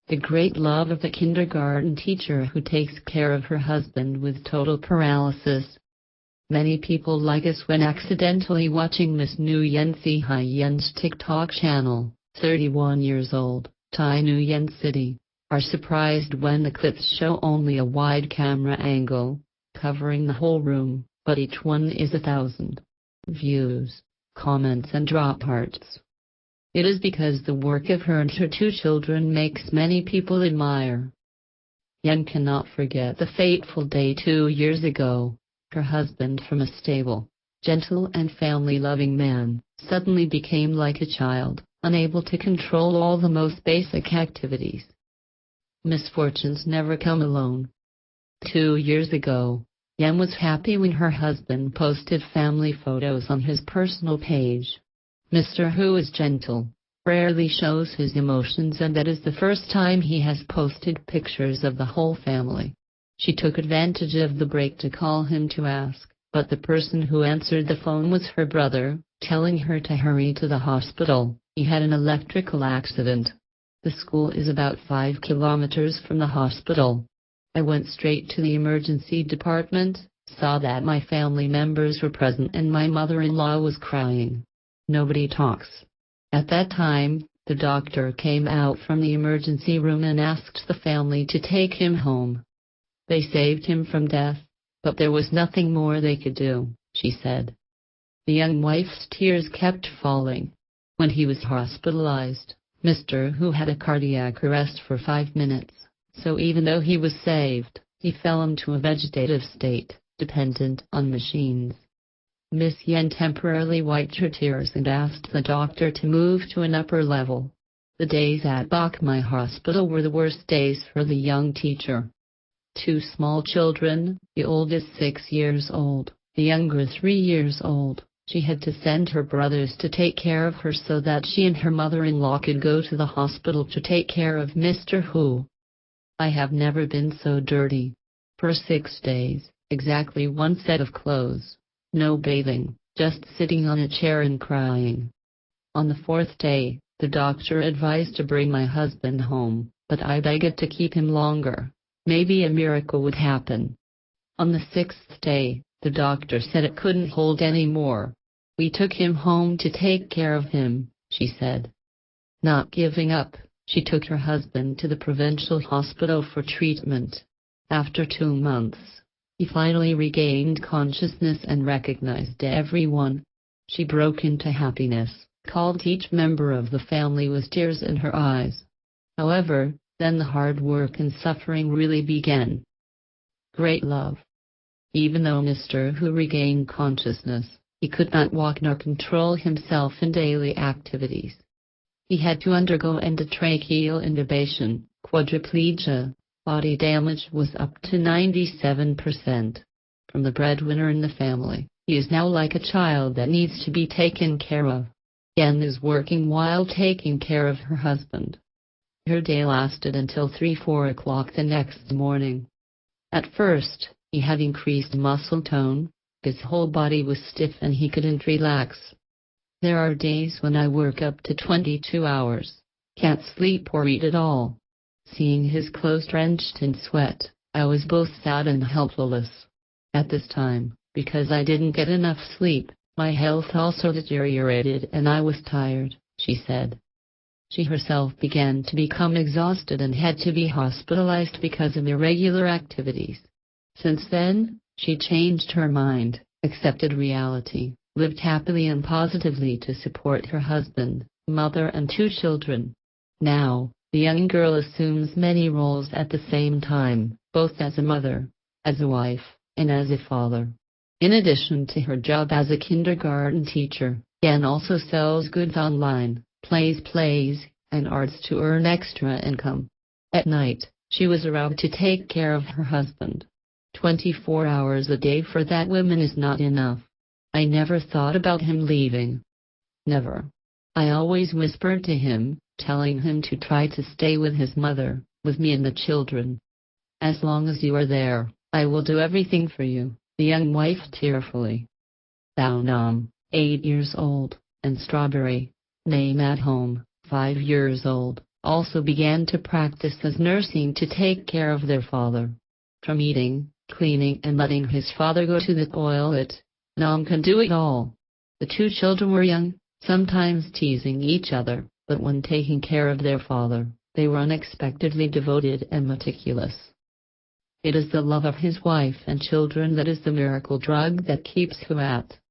the great love of the kindergarten teacher who takes care of her husband with total paralysis. Many people like us when accidentally watching Miss Nguyen City's TikTok channel, 31 years old, Thai Nguyen City, are surprised when the clips show only a wide camera angle, covering the whole room, but each one is 1,000 views, comments and drop hearts. It is because the work of her and her 2 children makes many people admire. Nguyen cannot forget the fateful day 2 years ago. Her husband, from a stable, gentle and family-loving man, suddenly became like a child, unable to control all the most basic activities. Misfortunes never come alone. 2 years ago, Nguyen was happy when her husband posted family photos on his personal page. Mr. Who is gentle, rarely shows his emotions, and that is the first time he has posted pictures of the whole family. She took advantage of the break to call him to ask, but the person who answered the phone was her brother, telling her to hurry to the hospital. He had an electrical accident. The school is about 5 kilometers from the hospital. I went straight to the emergency department, saw that my family members were present and my mother-in-law was crying. Nobody talks. At that time, the doctor came out from the emergency room and asked the family to take him home. They saved him from death, but there was nothing more they could do, she said. The young wife's tears kept falling. When he was hospitalized, Mr. Who had a cardiac arrest for 5 minutes, so even though he was saved, he fell into a vegetative state, dependent on machines. Miss Nguyen temporarily wiped her tears and asked the doctor to move to an upper level. The days at Bok Mai Hospital were the worst days for the young teacher. 2 small children, the oldest 6 years old, the younger 3 years old. She had to send her brothers to take care of her so that she and her mother-in-law could go to the hospital to take care of Mr. Who. I have never been so dirty. For 6 days, exactly 1 set of clothes. No bathing, just sitting on a chair and crying. On the 4th day, the doctor advised to bring my husband home, but I begged to keep him longer. Maybe a miracle would happen. On the 6th day, the doctor said it couldn't hold any more. We took him home to take care of him, she said. Not giving up, she took her husband to the provincial hospital for treatment. After 2 months, he finally regained consciousness and recognized everyone. She broke into happiness, called each member of the family with tears in her eyes. However, then the hard work and suffering really began. Great love. Even though Mr. Who regained consciousness, he could not walk nor control himself in daily activities. He had to undergo endotracheal intubation, quadriplegia. Body damage was up to 97%. From the breadwinner in the family, he is now like a child that needs to be taken care of. Nguyen is working while taking care of her husband. Her day lasted until 3-4 o'clock the next morning. At first, he had increased muscle tone, his whole body was stiff and he couldn't relax. There are days when I work up to 22 hours, can't sleep or eat at all. Seeing his clothes drenched in sweat, I was both sad and helpless. At this time, because I didn't get enough sleep, my health also deteriorated and I was tired, she said. She herself began to become exhausted and had to be hospitalized because of irregular activities. Since then, she changed her mind, accepted reality, lived happily and positively to support her husband, mother and 2 children. Now, the young girl assumes many roles at the same time, both as a mother, as a wife, and as a father. In addition to her job as a kindergarten teacher, Nguyen also sells goods online, plays, and arts to earn extra income. At night, she was around to take care of her husband. 24 hours a day for that woman is not enough. I never thought about him leaving. Never. I always whispered to him, telling him to try to stay with his mother, with me and the children. As long as you are there, I will do everything for you, the young wife tearfully. Bao Nam, 8 years old, and Strawberry, name at home, 5 years old, also began to practice as nursing to take care of their father. From eating, cleaning and letting his father go to the toilet, Nam could do it all. The two children were young, sometimes teasing each other, but when taking care of their father, they were unexpectedly devoted and meticulous. It is the love of his wife and children that is the miracle drug that keeps him at